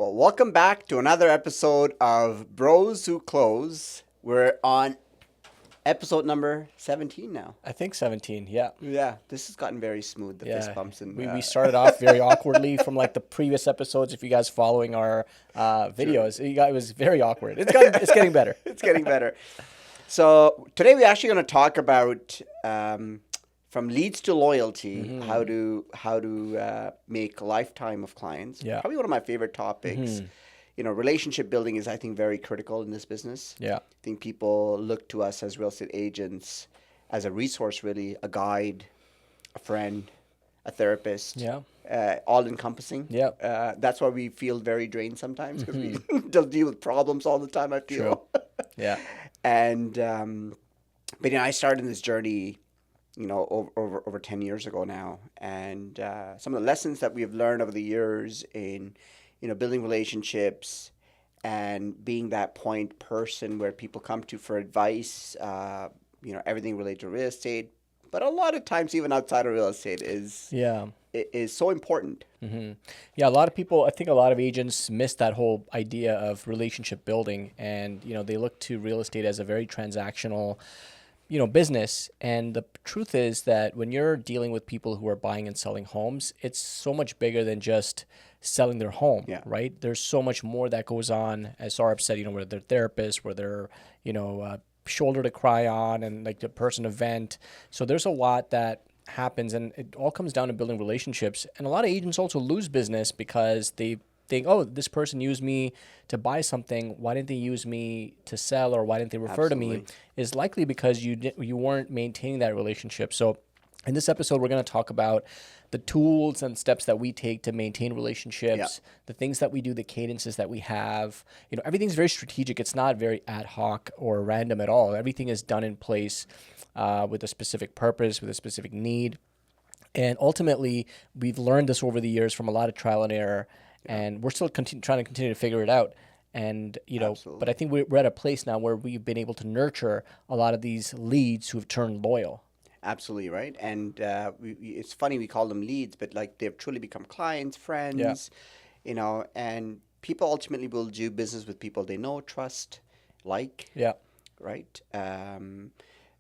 Well, welcome back to another episode of Bros Who Close. We're on episode number 17 now. I think 17. Yeah. Yeah, this has gotten very smooth, the fist Yeah. bumps. And We started off very awkwardly from like the previous episodes. If you guys following our videos, it was very awkward. It's getting better. It's getting better. So today we're actually going to talk about from leads to loyalty, how to make a lifetime of clients. Yeah. Probably one of my favorite topics. You know, relationship building is, I think, very critical in this business. Yeah. I think people look to us as real estate agents as a resource, really, a guide, a friend, a therapist. Yeah. All encompassing. Yeah. That's why we feel very drained sometimes because we just deal with problems all the time, I feel. Yeah. And but I started this journey, over 10 years ago now, and some of the lessons that we've learned over the years in building relationships and being that point person where people come to for advice, everything related to real estate, but a lot of times even outside of real estate is so important. Yeah, a lot of people, I think a lot of agents miss that whole idea of relationship building, and they look to real estate as a very transactional business. And the truth is that when you're dealing with people who are buying and selling homes, it's so much bigger than just selling their home, right? There's so much more that goes on, as Saurabh said, where they're therapists, where they're, shoulder to cry on and like the person to vent. So there's a lot that happens, and it all comes down to building relationships. And a lot of agents also lose business because they think, oh, this person used me to buy something. Why didn't they use me to sell, or why didn't they refer to me? Is likely because you weren't maintaining that relationship. So in this episode, we're going to talk about the tools and steps that we take to maintain relationships, the things that we do, the cadences that we have. Everything's very strategic. It's not very ad hoc or random at all. Everything is done in place with a specific purpose, with a specific need. And ultimately, we've learned this over the years from a lot of trial and error, and we're still trying to continue to figure it out. And, but I think we're at a place now where we've been able to nurture a lot of these leads who have turned loyal. Absolutely, right. And it's funny we call them leads, but like they've truly become clients, friends, and people ultimately will do business with people they know, trust, like. Yeah. Right.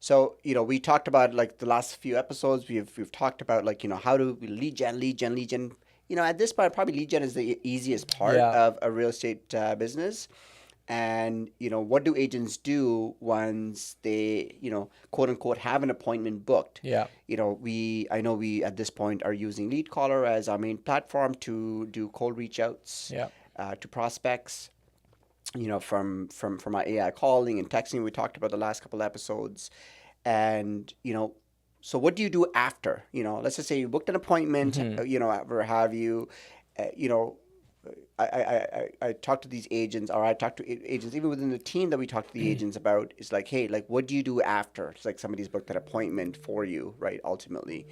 So, we talked about like the last few episodes, we've talked about like, how do we lead gen. At this point, probably lead gen is the easiest part of a real estate business. And, what do agents do once they, quote unquote, have an appointment booked? Yeah. I know we at this point are using LeadCaller as our main platform to do cold reach outs to prospects, from our AI calling and texting we talked about the last couple episodes. And, so what do you do after? Let's just say you booked an appointment, or have you, I talk to these agents, or I talk to agents, even within the team that we talk to the agents about, is like, hey, like, what do you do after? It's like somebody's booked that appointment for you, right, ultimately.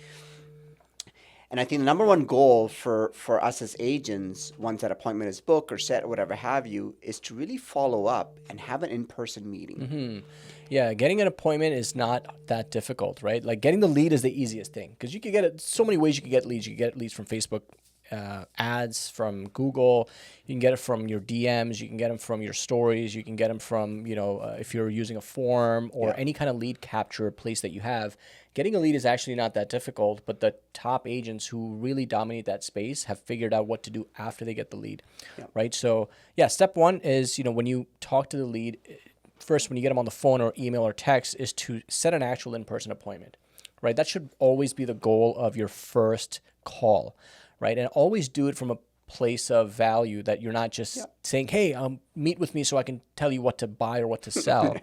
And I think the number one goal for us as agents, once that appointment is booked or set or whatever have you, is to really follow up and have an in-person meeting. Yeah, getting an appointment is not that difficult, right? Like getting the lead is the easiest thing, because you could get it so many ways. You could get leads. You could get leads from Facebook ads, from Google. You can get it from your DMs. You can get them from your stories. You can get them from, if you're using a form or any kind of lead capture place that you have. Getting a lead is actually not that difficult, but the top agents who really dominate that space have figured out what to do after they get the lead, right? So step one is, when you talk to the lead, first, when you get them on the phone or email or text, is to set an actual in-person appointment, right? That should always be the goal of your first call, right? And always do it from a place of value, that you're not just saying, hey, meet with me so I can tell you what to buy or what to sell.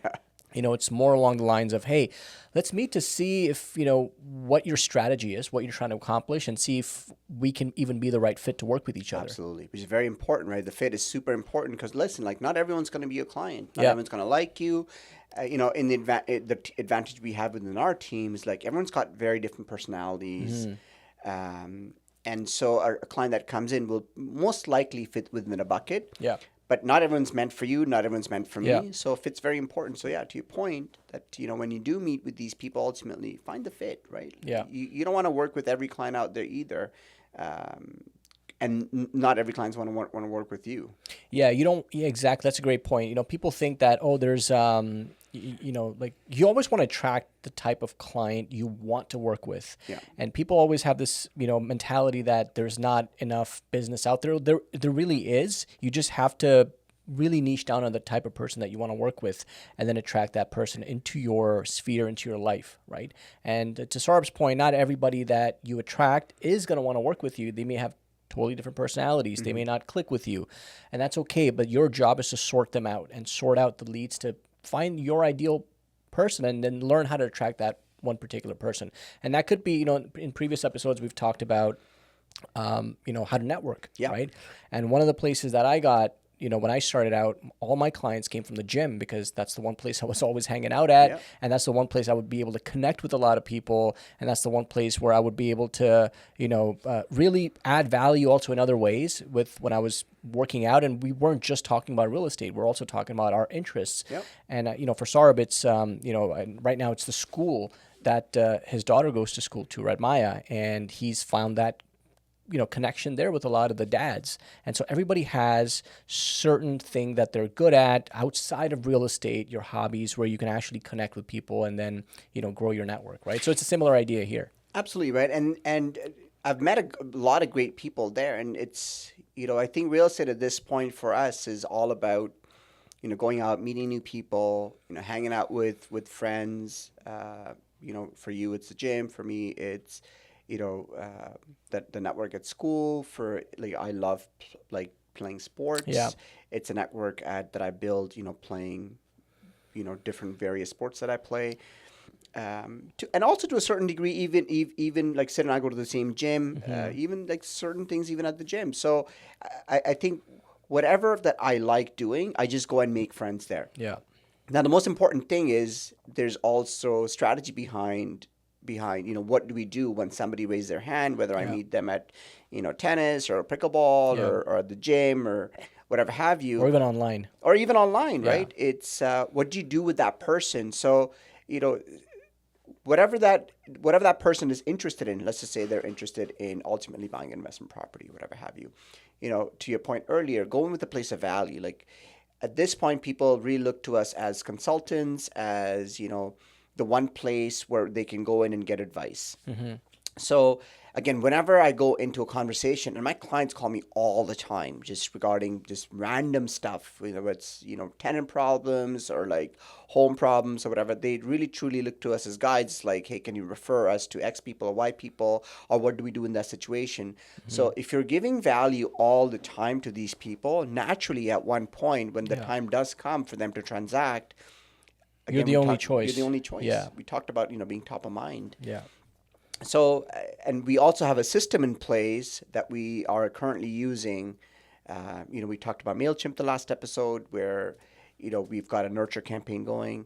It's more along the lines of, hey, let's meet to see if, what your strategy is, what you're trying to accomplish, and see if we can even be the right fit to work with each other. Absolutely. Which is very important, right? The fit is super important because, listen, like not everyone's going to be your client. Not everyone's going to like you. In the advantage we have within our team is like everyone's got very different personalities. And so a client that comes in will most likely fit within a bucket. Yeah. But not everyone's meant for you. Not everyone's meant for me. Yeah. So fit's very important. So to your point, that when you do meet with these people, ultimately find the fit, right? Yeah. You don't want to work with every client out there either. and not every client's want to work with you. Yeah, you don't. Yeah, exactly. That's a great point. You know, people think that there's you know, like you always want to attract the type of client you want to work with. Yeah. And people always have this, you know, mentality that there's not enough business out there. There really is. You just have to really niche down on the type of person that you want to work with and then attract that person into your sphere, into your life, right? And to Saurabh's point, not everybody that you attract is going to want to work with you. They may have totally different personalities. They may not click with you, and that's okay. But your job is to sort them out and sort out the leads to find your ideal person and then learn how to attract that one particular person. And that could be, you know, in previous episodes, we've talked about, you know, how to network, Yeah. right? And one of the places that I got, you know, when I started out, all my clients came from the gym because that's the one place I was always hanging out at. Yeah. And that's the one place I would be able to connect with a lot of people. And that's the one place where I would be able to, you know, really add value also in other ways with when I was working out. And we weren't just talking about real estate. We're also talking about our interests. Yep. And, you know, for Saurabh, it's, you know, and right now it's the school that his daughter goes to school to, Red Maya. And he's found that, you know, connection there with a lot of the dads. And so everybody has certain thing that they're good at outside of real estate, your hobbies, where you can actually connect with people and then, you know, grow your network, right? So it's a similar idea here. Absolutely right, and I've met a lot of great people there, and it's, you know, I think real estate at this point for us is all about, you know, going out, meeting new people, you know, hanging out with friends. You know, for you it's the gym. For me, it's, you know, the network at school. For like, I love like playing sports. Yeah. It's a network that I build, you know, playing, you know, different various sports that I play. And also to a certain degree, even like Sid and I go to the same gym, even like certain things even at the gym. So I think whatever that I like doing, I just go and make friends there. Yeah. Now, the most important thing is there's also strategy behind, you know, what do we do when somebody raises their hand, whether I meet them at, you know, tennis or pickleball or at the gym or whatever have you. Or even online. Or even online, right? It's what do you do with that person? So, you know, whatever that person is interested in, let's just say they're interested in ultimately buying an investment property, whatever have you. You know, to your point earlier, going with the place of value. Like at this point, people really look to us as consultants, as, you know, the one place where they can go in and get advice. So again, whenever I go into a conversation, and my clients call me all the time just regarding just random stuff, you know, it's, you know, tenant problems or like home problems or whatever, they really truly look to us as guides, like, hey, can you refer us to X people or Y people, or what do we do in that situation? So if you're giving value all the time to these people, naturally at one point when the time does come for them to transact, You're the only choice. You're the only choice. Yeah. We talked about, you know, being top of mind. Yeah. So, and we also have a system in place that we are currently using. You know, we talked about MailChimp the last episode where, you know, we've got a nurture campaign going.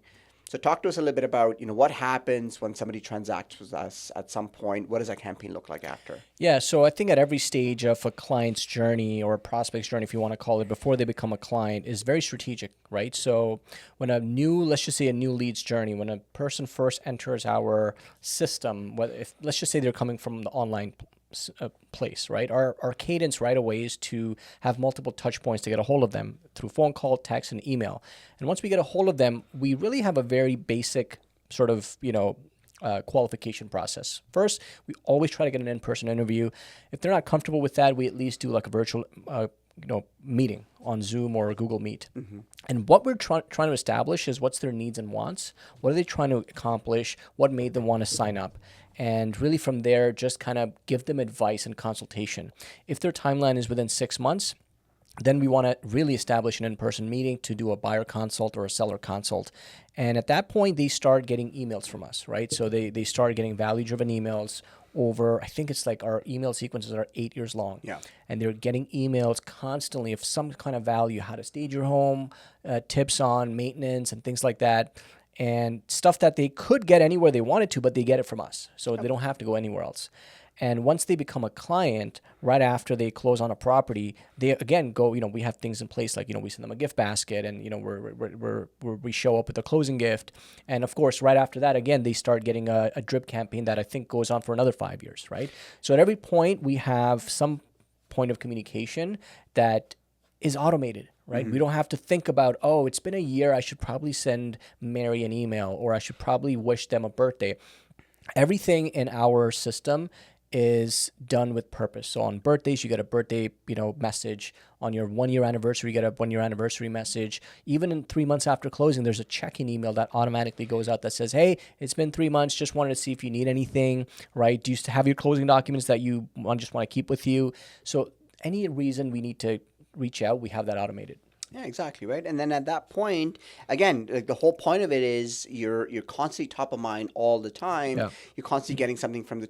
So talk to us a little bit about, you know, what happens when somebody transacts with us at some point. What does that campaign look like after? Yeah, so I think at every stage of a client's journey or a prospect's journey, if you want to call it, before they become a client is very strategic, right? So when a new, let's just say a new leads journey, when a person first enters our system, let's just say they're coming from the online place, right? Our cadence right away is to have multiple touch points to get a hold of them through phone call, text, and email. And once we get a hold of them, we really have a very basic sort of, you know, qualification process. First, we always try to get an in-person interview. If they're not comfortable with that, we at least do like a virtual, you know, meeting on Zoom or Google Meet. And what we're trying to establish is what's their needs and wants. What are they trying to accomplish? What made them want to sign up? And really from there, just kind of give them advice and consultation. If their timeline is within 6 months, then we want to really establish an in-person meeting to do a buyer consult or a seller consult. And at that point, they start getting emails from us, right? So they start getting value-driven emails over, I think it's like our email sequences are 8 years long. Yeah. And they're getting emails constantly of some kind of value, how to stage your home, tips on maintenance and things like that. And stuff that they could get anywhere they wanted to, but they get it from us. So they don't have to go anywhere else. And once they become a client, right after they close on a property, they again go, you know, we have things in place like, you know, we send them a gift basket and, you know, we show up with a closing gift. And of course, right after that, again, they start getting a drip campaign that I think goes on for another 5 years, right? So at every point, we have some point of communication that is automated, right? We don't have to think about, oh, it's been a year, I should probably send Mary an email, or I should probably wish them a birthday. Everything in our system is done with purpose. So on birthdays, you get a birthday, message. On your 1 year anniversary, you get a 1 year anniversary message. Even in 3 months after closing, there's a check-in email that automatically goes out that says, hey, it's been 3 months, just wanted to see if you need anything, right? Do you have your closing documents that you just want to keep with you? So any reason we need to reach out, we have that automated. Yeah, exactly, right. And then at that point, again, like the whole point of it is you're constantly top of mind all the time. Yeah. You're constantly getting something from the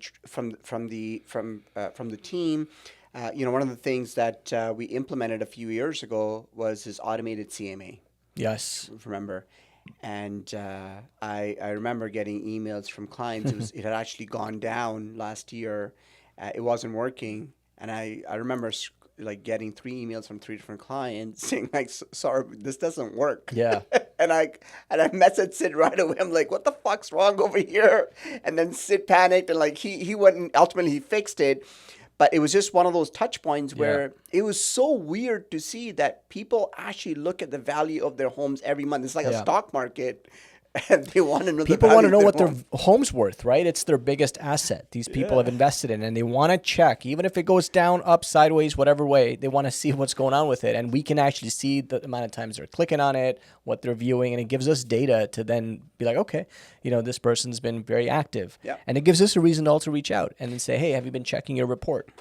team. One of the things that we implemented a few years ago was this automated CMA. Yes. Remember, and I remember getting emails from clients. It had actually gone down last year. It wasn't working, and I remember like getting 3 emails from 3 different clients saying like, sorry, this doesn't work. Yeah. and I messaged Sid right away. I'm like, what the fuck's wrong over here? And then Sid panicked and like he went and ultimately he fixed it. But it was just one of those touch points where it was so weird to see that people actually look at the value of their homes every month. It's like a stock market. And they want to know people want to know what their their home's worth, right? It's their biggest asset. These people have invested in, and they want to check, even if it goes down, up, sideways, whatever way, they want to see what's going on with it. And we can actually see the amount of times they're clicking on it, what they're viewing, and it gives us data to then be like, okay, this person's been very active. Yeah. And it gives us a reason to also reach out and then say, hey, have you been checking your report?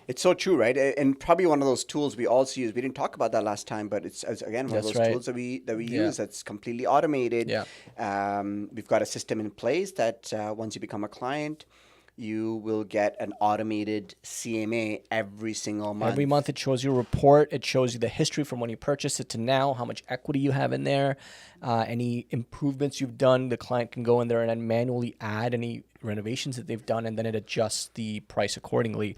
It's so true, right? And probably one of those tools we also use. We didn't talk about that last time, but it's again one of those tools that we use that's completely automated. Yeah. We've got a system in place that once you become a client, you will get an automated CMA every single month. Every month it shows you a report. It shows you the history from when you purchased it to now, how much equity you have in there, any improvements you've done. The client can go in there and then manually add any renovations that they've done, and then it adjusts the price accordingly.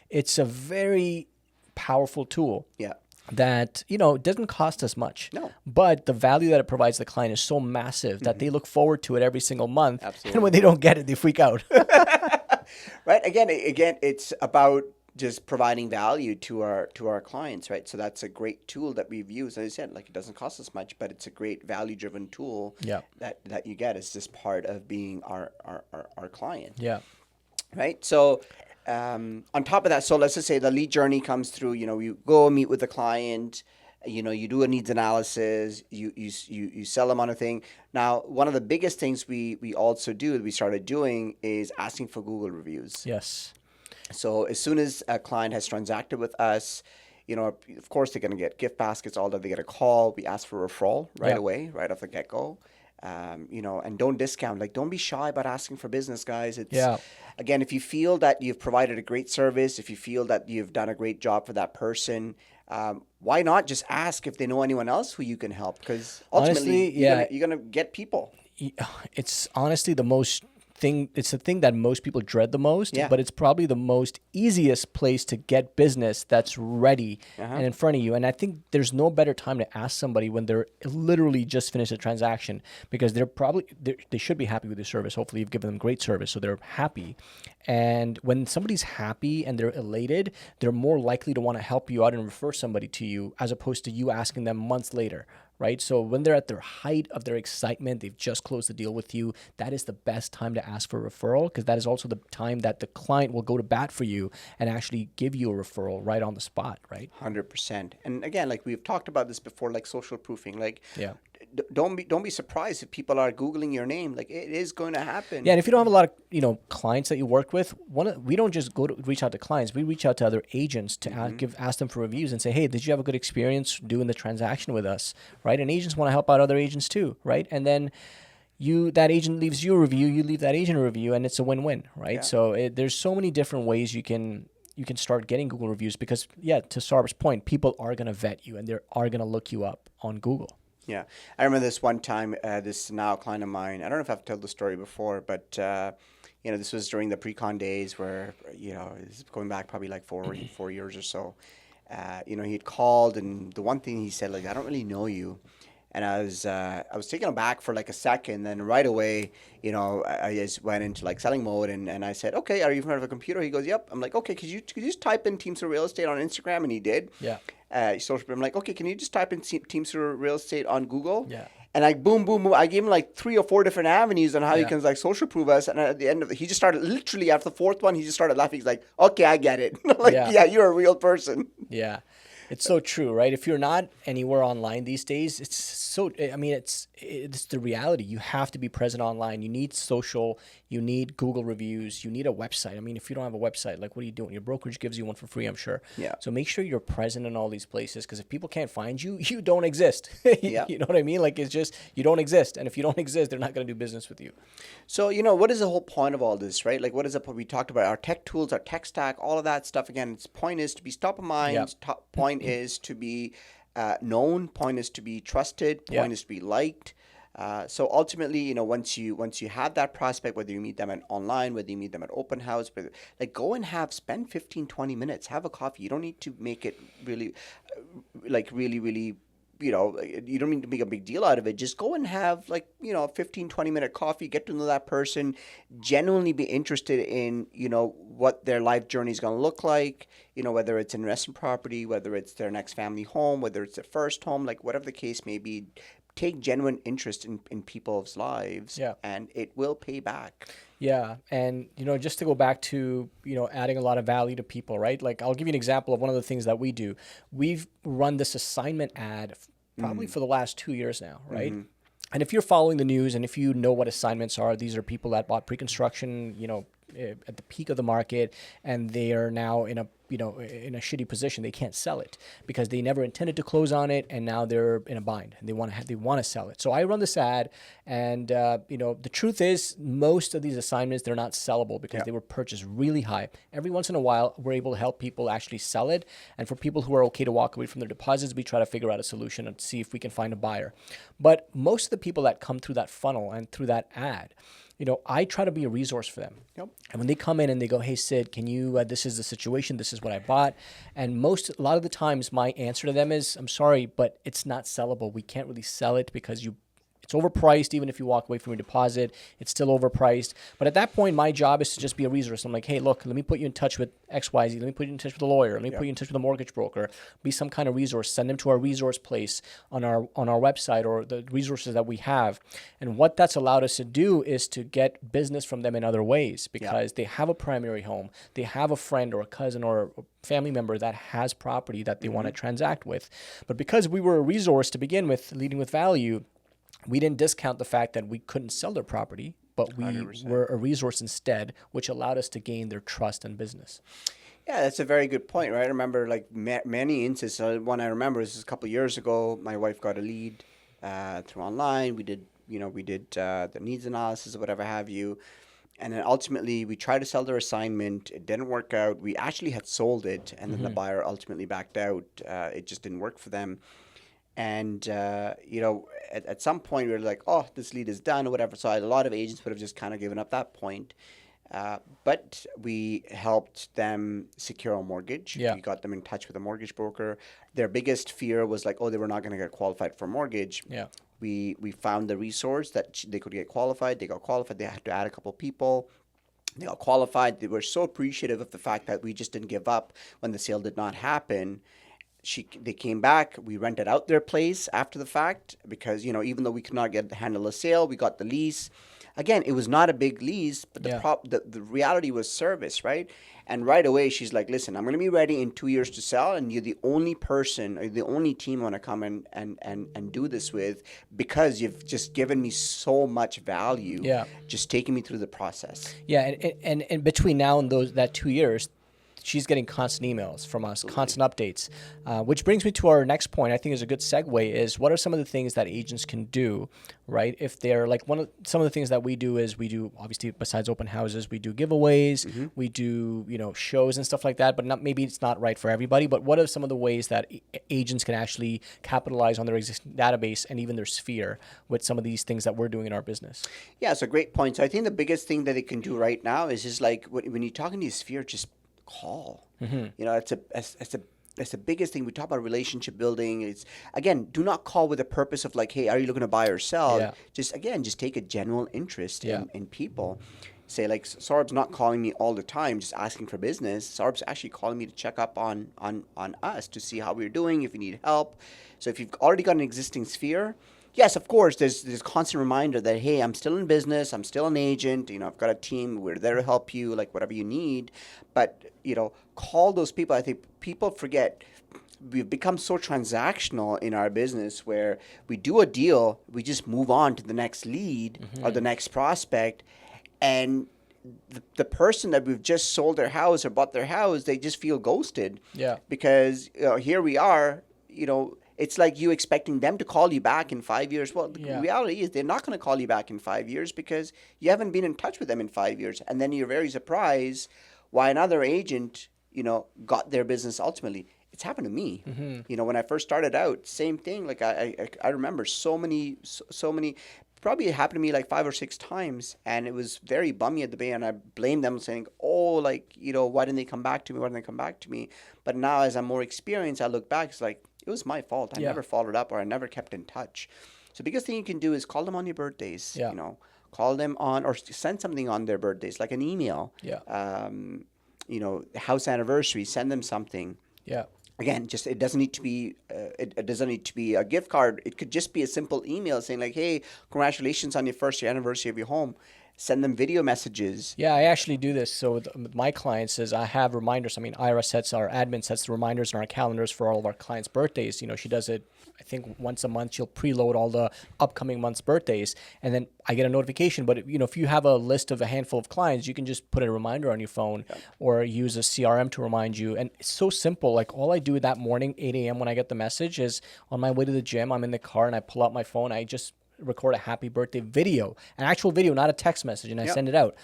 It's a very powerful tool. Yeah. That, doesn't cost us much. No. But the value that it provides the client is so massive that they look forward to it every single month. Absolutely. And when they don't get it, they freak out. Right. Again, it's about just providing value to our clients, right? So that's a great tool that we've used. As I said, like it doesn't cost us much, but it's a great value-driven tool that you get as just part of being our client. Yeah. Right. So on top of that, so let's just say the lead journey comes through. You go meet with the client. You do a needs analysis. You sell them on a thing. Now, one of the biggest things we also do, we started doing, is asking for Google reviews. Yes. So as soon as a client has transacted with us, of course they're going to get gift baskets. All that, they get a call. We ask for a referral right away, right off the get go. And don't discount. Like, don't be shy about asking for business, guys. Again, if you feel that you've provided a great service, if you feel that you've done a great job for that person, why not just ask if they know anyone else who you can help? Because ultimately, honestly, you're gonna get people. It's honestly it's the thing that most people dread the most, but it's probably the most easiest place to get business that's ready and in front of you. And I think there's no better time to ask somebody when they're literally just finished a transaction, because they should be happy with your service. Hopefully you've given them great service, so they're happy. And when somebody's happy and they're elated, they're more likely to want to help you out and refer somebody to you, as opposed to you asking them months later. Right? So when they're at their height of their excitement, they've just closed the deal with you, that is the best time to ask for a referral, because that is also the time that the client will go to bat for you and actually give you a referral right on the spot, right? 100%. And again, like we've talked about this before, like social proofing, like don't be surprised if people are Googling your name. Like, it is going to happen. Yeah, and if you don't have a lot of clients that you work with, we don't just reach out to clients. We reach out to other agents to ask them for reviews and say, hey, did you have a good experience doing the transaction with us, right? And agents want to help out other agents too, right? And then that agent leaves you a review, you leave that agent a review, and it's a win-win, right? Yeah. So there's so many different ways you can start getting Google reviews, because to Sarbar's point, people are going to vet you and they are going to look you up on Google. Yeah. I remember this one time, this now client of mine, I don't know if I've told the story before, but, this was during the pre-con days where, it's going back probably like 4 years or so. He had called, and the one thing he said, like, I don't really know you. And I was taken aback for like a second. Then right away, I just went into like selling mode, and I said, okay, are you in front of a computer? He goes, yep. I'm like, okay, could you just type in Teams for Real Estate on Instagram? And he did. Yeah. Social. I'm like, okay, can you just type in Teams for Real Estate on Google? Yeah. And like boom, boom, boom. I gave him like 3 or 4 different avenues on how he Yeah. can like social proof us. And at the end of it, he just started literally after the 4th one, he just started laughing. He's like, okay, I get it. Like, Yeah. yeah, you're a real person. Yeah. It's so true, right? If you're not anywhere online these days, it's so, I mean, it's the reality. You have to be present online. You need social, you need Google reviews, you need a website. I mean, if you don't have a website, like what are you doing? Your brokerage gives you one for free, I'm sure. Yeah. So make sure you're present in all these places, because if people can't find you, you don't exist. Yeah. You know what I mean? Like, it's just, you don't exist. And if you don't exist, they're not going to do business with you. So, what is the whole point of all this, right? Like, what is the point? We talked about our tech tools, our tech stack, all of that stuff. Again, its point is to be top of mind. Yep. Top point is to be known. Point is to be trusted. Point Yep. is to be liked. So ultimately, once you have that prospect, whether you meet them online, whether you meet them at open house, but like go and spend 15, 20 minutes, have a coffee. You don't need to make it really, really, you don't need to make a big deal out of it. Just go and have like, a 15, 20-minute coffee, get to know that person, genuinely be interested in, what their life journey is going to look like, whether it's investment property, whether it's their next family home, whether it's their first home, like whatever the case may be. Take genuine interest in people's lives, Yeah. and it will pay back. Yeah. And, just to go back to, adding a lot of value to people, right? Like, I'll give you an example of one of the things that we do. We've run this assignment ad probably for the last 2 years now, right? And if you're following the news and if you know what assignments are, these are people that bought pre-construction, at the peak of the market, and they are now in a shitty position. They can't sell it because they never intended to close on it, and now they're in a bind and they want to sell it. So I run this ad, and the truth is most of these assignments, they're not sellable because they were purchased really high. Every once in a while, we're able to help people actually sell it, and for people who are okay to walk away from their deposits, we try to figure out a solution and see if we can find a buyer. But most of the people that come through that funnel and through that ad, I try to be a resource for them. Yep. And when they come in and they go, hey, Sid, can you, this is the situation, this is what I bought. And a lot of the times my answer to them is, I'm sorry, but it's not sellable. We can't really sell it because it's overpriced. Even if you walk away from your deposit, it's still overpriced. But at that point, my job is to just be a resource. I'm like, hey, look, let me put you in touch with XYZ. Let me put you in touch with a lawyer. Let me put you in touch with a mortgage broker. Be some kind of resource. Send them to our resource place on our website or the resources that we have. And what that's allowed us to do is to get business from them in other ways because they have a primary home. They have a friend or a cousin or a family member that has property that they want to transact with. But because we were a resource to begin with, leading with value, we didn't discount the fact that we couldn't sell their property, but we 100%. were a resource instead, which allowed us to gain their trust and business. Yeah, that's a very good point, right? I remember like many instances. One I remember is a couple of years ago. My wife got a lead through online. We did the needs analysis or whatever have you. And then ultimately, we tried to sell their assignment. It didn't work out. We actually had sold it, and then the buyer ultimately backed out. It just didn't work for them. And, at some point we were like, oh, this lead is done or whatever. So a lot of agents would have just kind of given up that point. But we helped them secure a mortgage. Yeah. We got them in touch with a mortgage broker. Their biggest fear was like, oh, they were not going to get qualified for a mortgage. Yeah. We found the resource that they could get qualified. They got qualified. They had to add a couple people. They got qualified. They were so appreciative of the fact that we just didn't give up when the sale did not happen. They came back. We rented out their place after the fact because, even though we could not handle a sale, we got the lease. Again, it was not a big lease, but the reality was service, right? And right away, she's like, listen, I'm going to be ready in 2 years to sell, and you're the only person or the only team I want to come and do this with because you've just given me so much value, just taking me through the process. Yeah, and between now and that 2 years, she's getting constant emails from us, constant updates, which brings me to our next point. I think is a good segue is what are some of the things that agents can do, right? If they're like some of the things that we do is we do obviously besides open houses, we do giveaways, we do, shows and stuff like that, but maybe it's not right for everybody, but what are some of the ways that agents can actually capitalize on their existing database and even their sphere with some of these things that we're doing in our business? Yeah, it's a great point. So I think the biggest thing that they can do right now is just like when you're talking to your sphere, just call. It's a That's the biggest thing. We talk about relationship building. It's again, do not call with the purpose of like, hey, are you looking to buy or sell? Yeah. Just again, just take a general interest Yeah. in people. Say like Saurabh's not calling me all the time, just asking for business. Saurabh's actually calling me to check up on us to see how we're doing, if you need help. So if you've already got an existing sphere, yes, of course, there's constant reminder that hey, I'm still in business, I'm still an agent. I've got a team. We're there to help you, like whatever you need. But call those people. I think people forget we've become so transactional in our business where we do a deal, we just move on to the next lead or the next prospect, and the person that we've just sold their house or bought their house, they just feel ghosted. Yeah. Because here we are, it's like you expecting them to call you back in 5 years. Well, the Yeah. reality is they're not going to call you back in 5 years because you haven't been in touch with them in 5 years. And then you're very surprised why another agent, got their business ultimately. It's happened to me. When I first started out, same thing. Like I remember so many. Probably it happened to me like 5 or 6 times, and it was very bummy at the beginning. And I blamed them, saying, "Oh, like why didn't they come back to me? Why didn't they come back to me?" But now, as I'm more experienced, I look back. It's like it was my fault. I Yeah. never followed up, or I never kept in touch. So, biggest thing you can do is call them on your birthdays. Yeah. Call them on or send something on their birthdays, like an email. Yeah. House anniversary. Send them something. Yeah. Again, just it doesn't need to be it doesn't need to be a gift card. It could just be a simple email saying like, "Hey, congratulations on your first year anniversary of your home." Send them video messages. Yeah, I actually do this. So with my clients is I have reminders. I mean, Ira sets our admin sets the reminders in our calendars for all of our clients' birthdays. She does it. I think once a month she'll preload all the upcoming month's birthdays, and then I get a notification. But if you have a list of a handful of clients, you can just put a reminder on your phone or use a CRM to remind you. And it's so simple. Like all I do that morning, 8 a.m. when I get the message is on my way to the gym. I'm in the car and I pull out my phone. I just record a happy birthday video, an actual video, not a text message, and I send it out.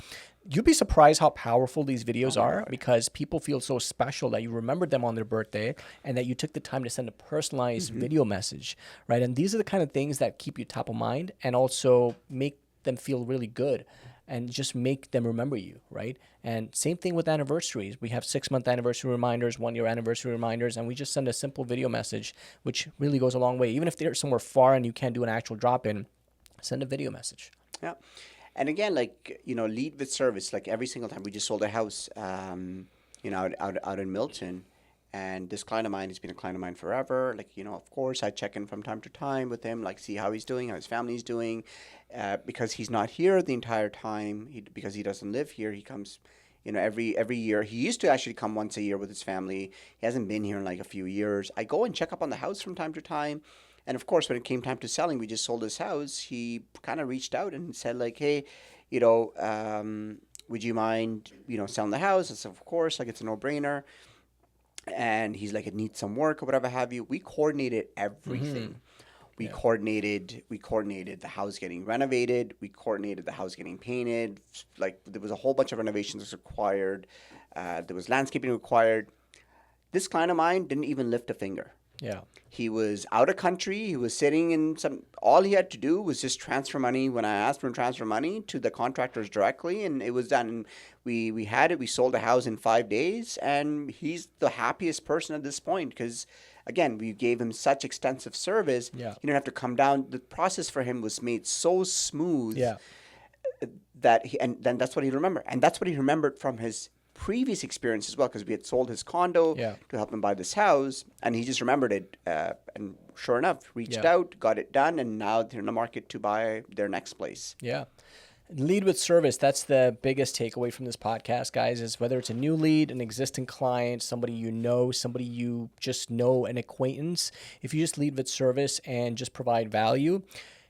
You'd be surprised how powerful these videos are because people feel so special that you remembered them on their birthday and that you took the time to send a personalized video message, right? And these are the kind of things that keep you top of mind and also make them feel really good and just make them remember you, right? And same thing with anniversaries. We have 6-month anniversary reminders, 1-year anniversary reminders, and we just send a simple video message, which really goes a long way. Even if they're somewhere far and you can't do an actual drop-in, send a video message. Yeah. And again, like, lead with service. Like every single time we just sold a house, out in Milton. And this client of mine has been a client of mine forever. Like, of course, I check in from time to time with him, like see how he's doing, how his family's doing. Because he's not here the entire time, because he doesn't live here, he comes, every year. He used to actually come once a year with his family. He hasn't been here in like a few years. I go and check up on the house from time to time. And of course, when it came time to selling, we just sold his house. He kind of reached out and said like, hey, would you mind, selling the house? I said, of course, like it's a no-brainer. And he's like, it needs some work or whatever have you. We coordinated everything. We coordinated the house getting renovated. We coordinated the house getting painted. Like there was a whole bunch of renovations required. There was landscaping required. This client of mine didn't even lift a finger. Yeah. He was out of country. He was sitting in all he had to do was just transfer money when I asked him to transfer money to the contractors directly, and it was done. And we had it. We sold the house in 5 days, and he's the happiest person at this point because, again, we gave him such extensive service. Yeah. He didn't have to come down. The process for him was made so smooth Yeah. and then that's what he remembered. And that's what he remembered from his previous experience as well, because we had sold his condo to help him buy this house, and he just remembered it. And sure enough, reached out, got it done, and now they're in the market to buy their next place. Yeah. Lead with service. That's the biggest takeaway from this podcast, guys, is whether it's a new lead, an existing client, somebody somebody you just know, an acquaintance. If you just lead with service and just provide value,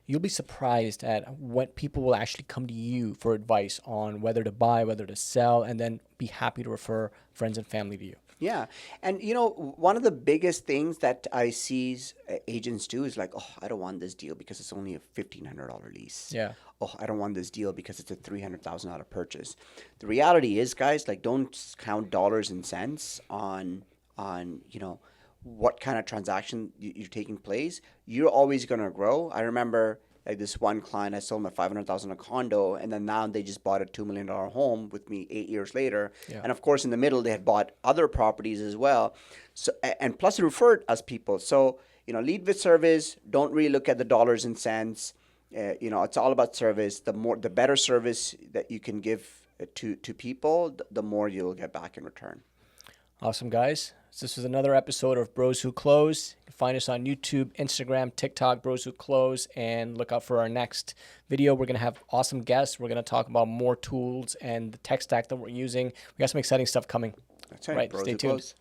you'll be surprised at what people will actually come to you for advice on whether to buy, whether to sell, and then be happy to refer friends and family to you. Yeah. And, one of the biggest things that I see agents do is like, oh, I don't want this deal because it's only a $1,500 lease. Yeah. Oh, I don't want this deal because it's a $300,000 purchase. The reality is, guys, like don't count dollars and cents on what kind of transaction you're taking place. You're always going to grow. I remember Like this one client, I sold my 500,000 a condo, and then now they just bought a $2 million home with me 8 years later. Yeah. And of course, in the middle, they had bought other properties as well. So and plus, referred us people. So lead with service. Don't really look at the dollars and cents. It's all about service. The better service that you can give to people, the more you'll get back in return. Awesome, guys. So this was another episode of Bros Who Close. You can find us on YouTube, Instagram, TikTok, Bros Who Close, and look out for our next video. We're going to have awesome guests. We're going to talk about more tools and the tech stack that we're using. We got some exciting stuff coming. That's right. Right, Bros stay Who tuned. Close.